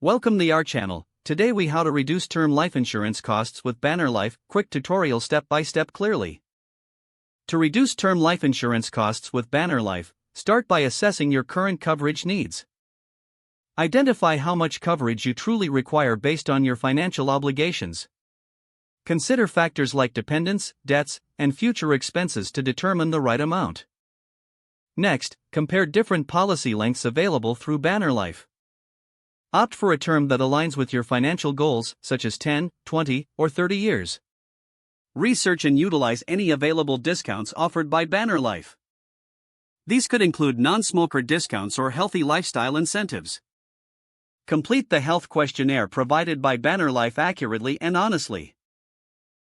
Welcome to our channel. Today we how to reduce term life insurance costs with Banner Life. Quick tutorial step by step clearly. To reduce term life insurance costs with Banner Life, start by assessing your current coverage needs. Identify how much coverage you truly require based on your financial obligations. Consider factors like dependents, debts, and future expenses to determine the right amount. Next, compare different policy lengths available through Banner Life. Opt for a term that aligns with your financial goals, such as 10, 20, or 30 years. Research and utilize any available discounts offered by Banner Life. These could include non-smoker discounts or healthy lifestyle incentives. Complete the health questionnaire provided by Banner Life accurately and honestly.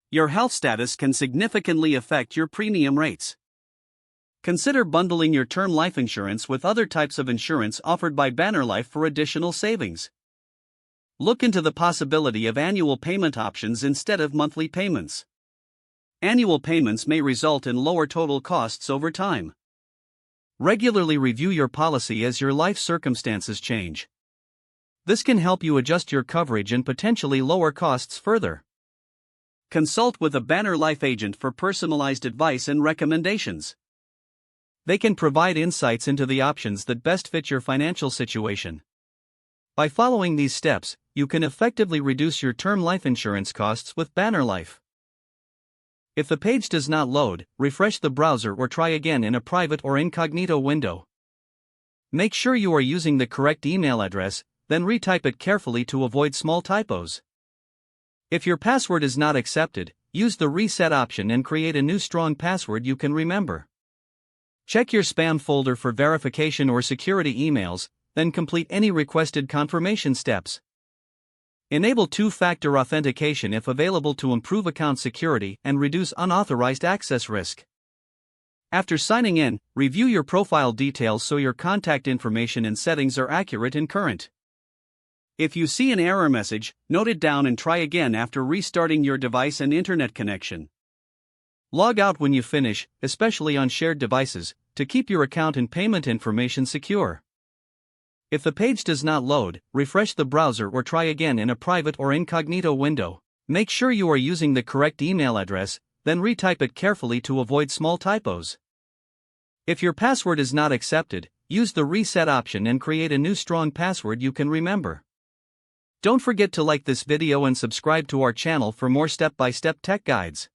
Your health status can significantly affect your premium rates. Consider bundling your term life insurance with other types of insurance offered by Banner Life for additional savings. Look into the possibility of annual payment options instead of monthly payments. Annual payments may result in lower total costs over time. Regularly review your policy as your life circumstances change. This can help you adjust your coverage and potentially lower costs further. Consult with a Banner Life agent for personalized advice and recommendations. They can provide insights into the options that best fit your financial situation. By following these steps, you can effectively reduce your term life insurance costs with Banner Life. If the page does not load, refresh the browser or try again in a private or incognito window. Make sure you are using the correct email address, then retype it carefully to avoid small typos. If your password is not accepted, use the reset option and create a new strong password you can remember. Check your spam folder for verification or security emails, then complete any requested confirmation steps. Enable two-factor authentication if available to improve account security and reduce unauthorized access risk. After signing in, review your profile details so your contact information and settings are accurate and current. If you see an error message, note it down and try again after restarting your device and internet connection. Log out when you finish, especially on shared devices, to keep your account and payment information secure. If the page does not load, refresh the browser or try again in a private or incognito window. Make sure you are using the correct email address, then retype it carefully to avoid small typos. If your password is not accepted, use the reset option and create a new strong password you can remember. Don't forget to like this video and subscribe to our channel for more step-by-step tech guides.